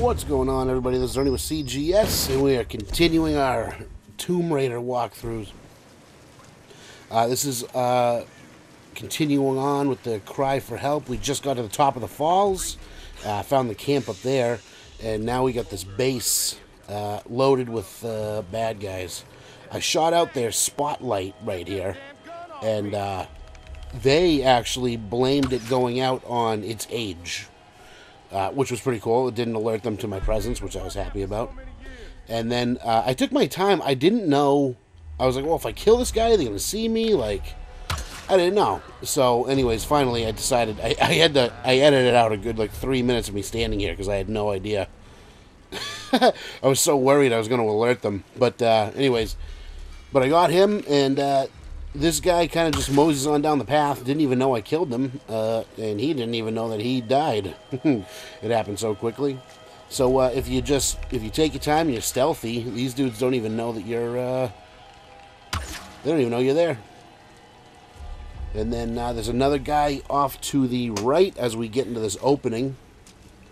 What's going on, everybody? This is Ernie with CGS, and we are continuing our Tomb Raider walkthroughs. This is continuing on with the cry for help. We just got to the top of the falls, found the camp up there, and now we got this base loaded with bad guys. I shot out their spotlight right here, and they actually blamed it going out on its age. Which was pretty cool. It didn't alert them to my presence, which I was happy about. And then I took my time. I didn't know. I was like, well, if I kill this guy, are they going to see me? Like, I didn't know. So, anyways, finally I decided. I edited out a good, 3 minutes of me standing here because I had no idea. I was so worried I was going to alert them. But, anyways. But I got him, and this guy kind of just moses on down the path. Didn't even know I killed him, and he didn't even know that he died. It happened so quickly. So if you take your time and you're stealthy, these dudes don't even know that you're. They don't even know you're there. And then there's another guy off to the right as we get into this opening,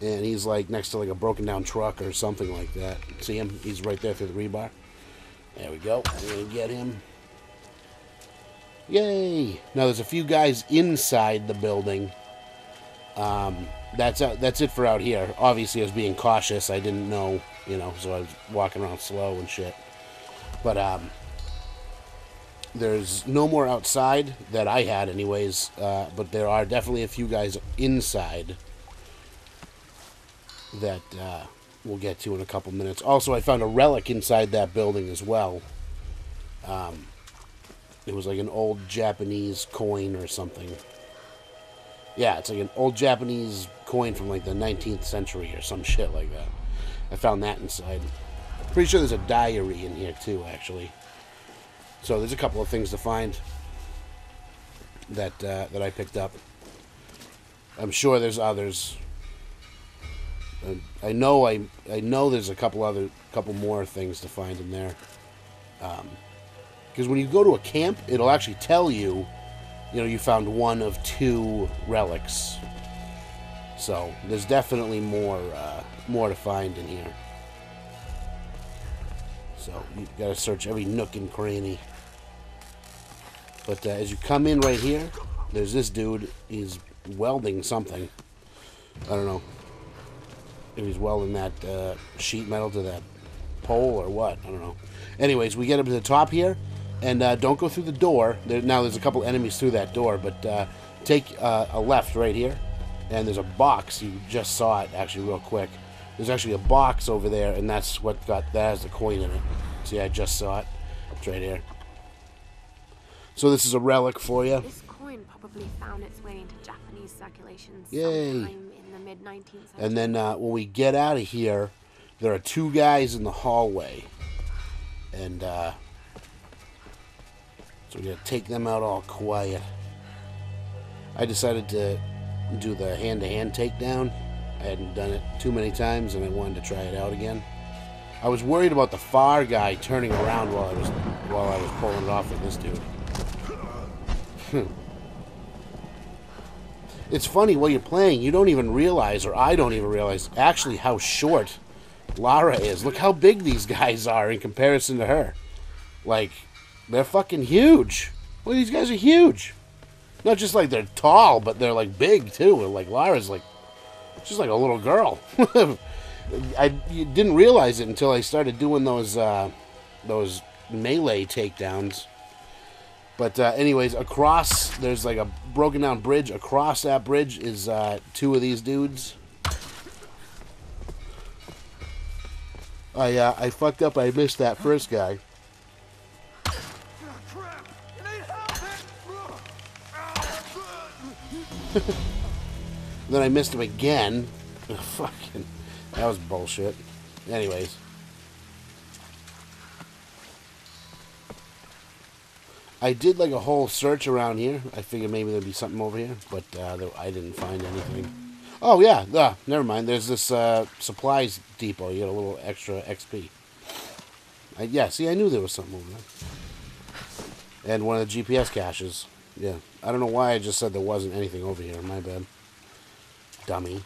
and he's next to a broken down truck or something like that. See him? He's right there through the rebar. There we go. I'm gonna get him. Yay! Now there's a few guys inside the building. That's it for out here. Obviously, I was being cautious. I didn't know, so I was walking around slow and shit. But there's no more outside that I had, anyways. But there are definitely a few guys inside that we'll get to in a couple minutes. Also, I found a relic inside that building as well. It was an old Japanese coin or something. Yeah, it's an old Japanese coin from the 19th century or some shit like that. I found that inside. Pretty sure there's a diary in here too, actually. So there's a couple of things to find that I picked up. I'm sure there's others. I know there's a couple more things to find in there. Because when you go to a camp, it'll actually tell you, you found one of two relics. So there's definitely more to find in here. So you've got to search every nook and cranny. But as you come in right here, there's this dude. He's welding something. I don't know if he's welding that sheet metal to that pole or what. I don't know. Anyways, we get up to the top here. And don't go through the door. Now there's a couple enemies through that door, but take a left right here. And there's a box. You just saw it actually real quick. There's actually a box over there, and that's what that has the coin in it. See, I just saw it. It's right here. So this is a relic for you. This coin probably found its way into Japanese circulation Yay. sometime in the mid-19th century. And then when we get out of here, there are two guys in the hallway. And so we're going to take them out all quiet. I decided to do the hand-to-hand takedown. I hadn't done it too many times, and I wanted to try it out again. I was worried about the far guy turning around while I was pulling it off with this dude. It's funny, while you're playing, you don't even realize, or I don't even realize, actually how short Lara is. Look how big these guys are in comparison to her. They're fucking huge. Well, these guys are huge. Not just they're tall, but they're big too. Lara's she's like a little girl. I didn't realize it until I started doing those melee takedowns. But anyways, across there's a broken down bridge. Across that bridge is two of these dudes. I fucked up. I missed that first guy. Then I missed him again. Fucking, that was bullshit. Anyways. I did a whole search around here. I figured maybe there'd be something over here, but I didn't find anything. Oh yeah, never mind. There's this supplies depot. You get a little extra XP. Yeah, see, I knew there was something over there. And one of the GPS caches. Yeah, I don't know why I just said there wasn't anything over here. My bad. Dummy.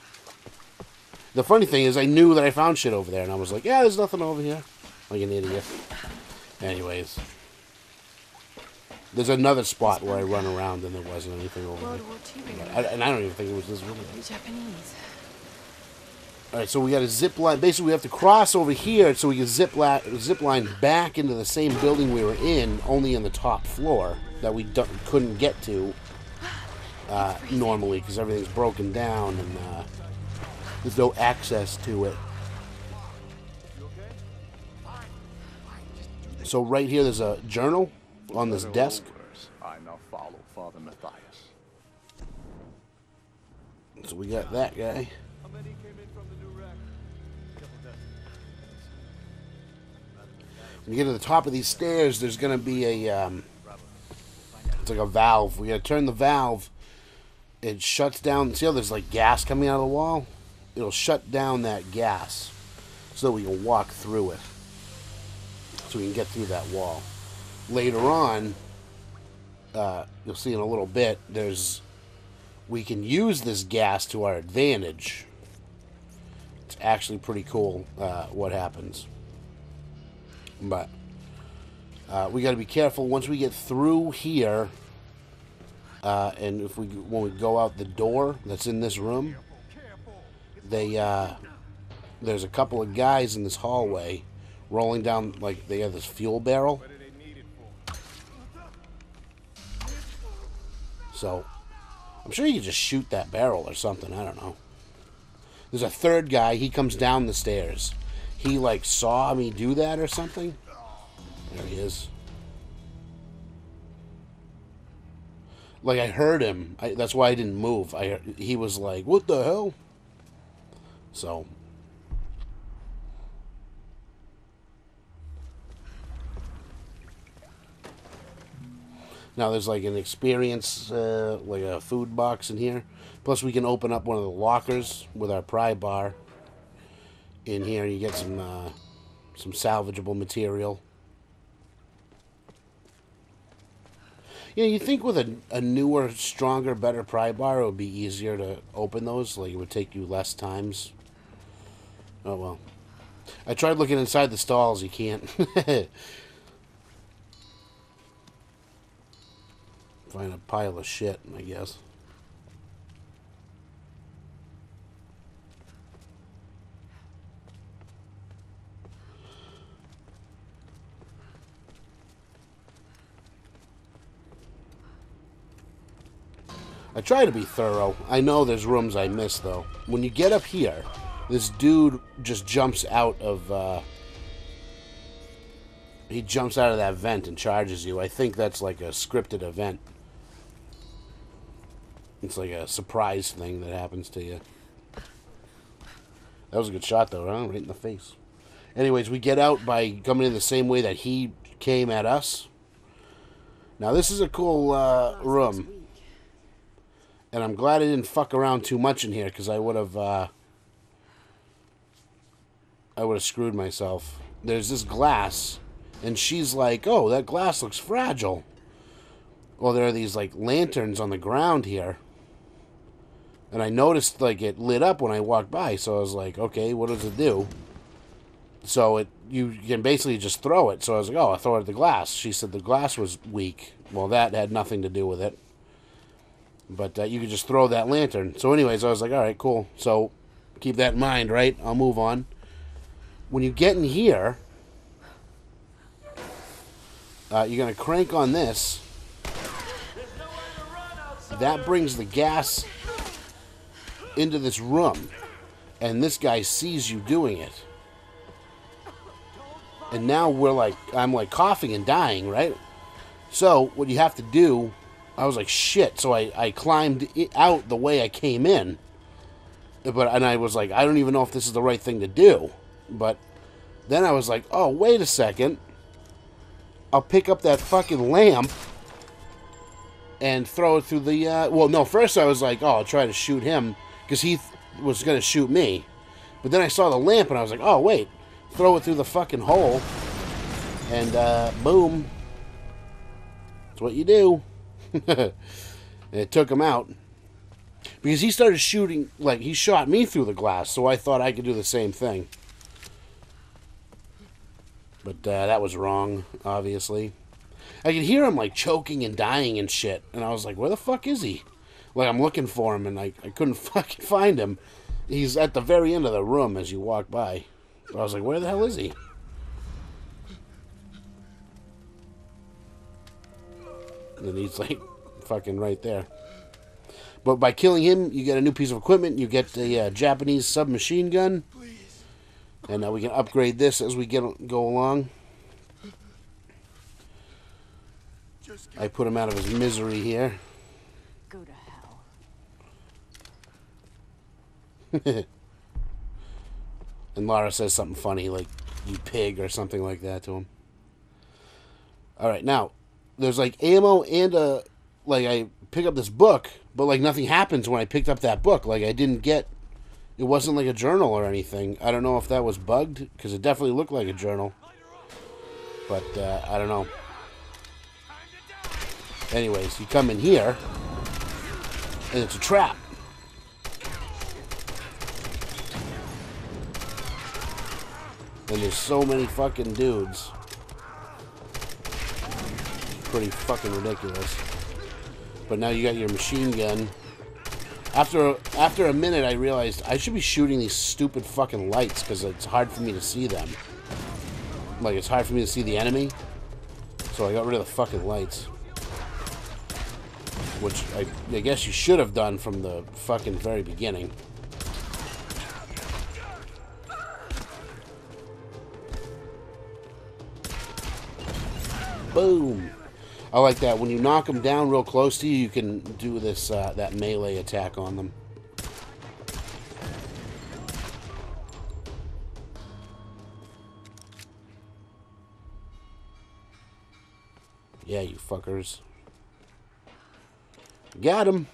The funny thing is I knew that I found shit over there, and I was like, yeah, there's nothing over here. Like an idiot. Anyways. There's another spot where I run around and there wasn't anything over World there. War II. And I don't even think it was this room. Japanese. Alright, so we got a zip line. Basically, we have to cross over here so we can zip line back into the same building we were in, only in the top floor, that we couldn't get to normally because everything's broken down and there's no access to it. So right here, there's a journal on this desk. I now follow Father Matthias. So we got that guy. When you get to the top of these stairs, there's going to be a, it's like a valve. We got to turn the valve. It shuts down. See how there's like gas coming out of the wall? It'll shut down that gas so that we can walk through it. So we can get through that wall. Later on, you'll see in a little bit, we can use this gas to our advantage. It's actually pretty cool what happens. But we got to be careful once we get through here, and when we go out the door that's in this room, there's a couple of guys in this hallway rolling down, like they have this fuel barrel. So I'm sure you could just shoot that barrel or something. I don't know. There's a third guy. He comes down the stairs. He like saw me do that or something. There he is. Like I heard him. That's why I didn't move. He was like, "What the hell?" So. Now there's like an experience, like a food box in here. Plus we can open up one of the lockers with our pry bar. In here you get some salvageable material. Yeah, you think with a newer, stronger, better pry bar it would be easier to open those? Like it would take you less times. Oh well. I tried looking inside the stalls, you can't. Find a pile of shit, I guess. I try to be thorough. I know there's rooms I miss, though. When you get up here, this dude just jumps out of... he jumps out of that vent and charges you. I think that's like a scripted event. It's like a surprise thing that happens to you. That was a good shot, though, huh? Right in the face. Anyways, we get out by coming in the same way that he came at us. Now, this is a cool room. And I'm glad I didn't fuck around too much in here, because I would have screwed myself. There's this glass, and she's like, "Oh, that glass looks fragile." Well, there are these, like, lanterns on the ground here. And I noticed, like, it lit up when I walked by, so I was like, okay, what does it do? So you can basically just throw it. So I was like, oh, I'll throw it at the glass. She said the glass was weak. Well, that had nothing to do with it. But you could just throw that lantern. So anyways, I was like, all right, cool. So keep that in mind, right? I'll move on. When you get in here, you're going to crank on this. That brings the gas into this room. And this guy sees you doing it. And now I'm like coughing and dying, right? So what you have to do, I was like, shit. So I climbed out the way I came in. And I was like, I don't even know if this is the right thing to do. But then I was like, oh, wait a second. I'll pick up that fucking lamp and throw it through the... well, no, first I was like, oh, I'll try to shoot him because he was going to shoot me. But then I saw the lamp and I was like, oh, wait. Throw it through the fucking hole. And, boom. That's what you do. And it took him out. Because he started shooting, like, he shot me through the glass, so I thought I could do the same thing. But that was wrong, obviously. I could hear him, like, choking and dying and shit. And I was like, where the fuck is he? Like, I'm looking for him, and I couldn't fucking find him. He's at the very end of the room as you walk by. So I was like, where the hell is he? And he's, like, fucking right there. But by killing him, you get a new piece of equipment. You get the Japanese submachine gun. And now we can upgrade this as we go along. I put him out of his misery here. Go to hell. And Lara says something funny, like, you pig, or something like that to him. Alright, now, there's, like, ammo and a... Like, I pick up this book, but, like, nothing happens when I picked up that book. Like, I didn't get... It wasn't, like, a journal or anything. I don't know if that was bugged, because it definitely looked like a journal. But, I don't know. Anyways, you come in here, and it's a trap. And there's so many fucking dudes. Pretty fucking ridiculous. But now you got your machine gun. After a minute, I realized I should be shooting these stupid fucking lights because it's hard for me to see them. Like, it's hard for me to see the enemy. So I got rid of the fucking lights. Which I guess you should have done from the fucking very beginning. Boom. I like that. When you knock them down real close to you, you can do this that melee attack on them. Yeah, you fuckers. Got him.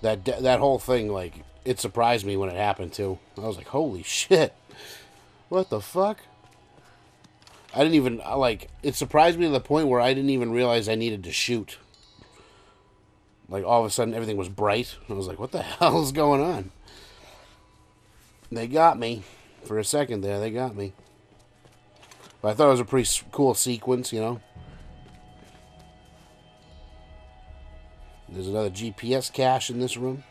That whole thing, like, it surprised me when it happened too. I was like, holy shit. What the fuck? I didn't even, like, it surprised me to the point where I didn't even realize I needed to shoot. Like, all of a sudden, everything was bright. I was like, what the hell is going on? They got me. For a second there, they got me. But I thought it was a pretty cool sequence, you know? There's another GPS cache in this room.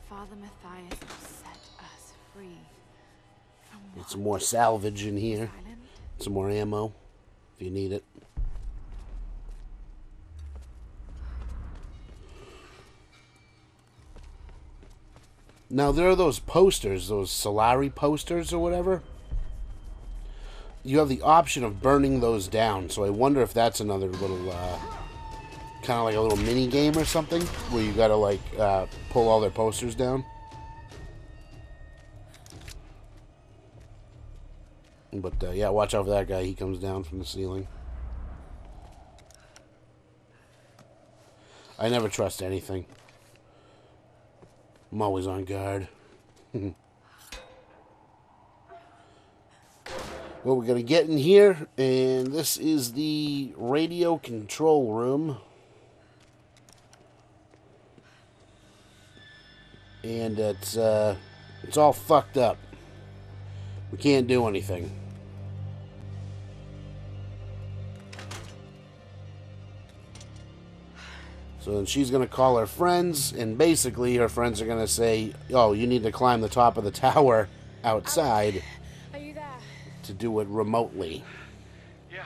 Father Matthias will set us free. Get some more salvage in here. Some more ammo, if you need it. Now, there are those posters, those Solari posters or whatever. You have the option of burning those down, so I wonder if that's another little, kind of like a little mini game or something, where you gotta, like, pull all their posters down. But, yeah, watch out for that guy. He comes down from the ceiling. I never trust anything. I'm always on guard. Well, we're going to get in here, and this is the radio control room. And it's all fucked up. We can't do anything. So then she's going to call her friends, and basically her friends are going to say, oh, you need to climb the top of the tower outside. Are you there? To do it remotely. Yeah.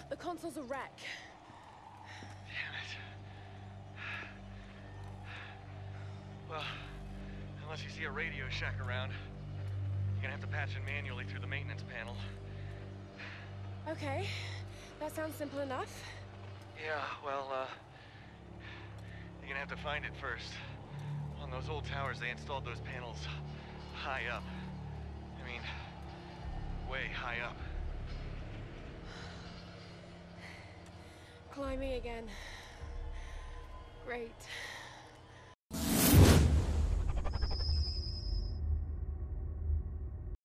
The console's a wreck. Damn it. Well, unless you see a Radio Shack around, you're gonna have to patch it manually through the maintenance panel. Okay, that sounds simple enough. Yeah, well, you're gonna have to find it first. On those old towers, they installed those panels high up. I mean, way high up. Climbing again. Great.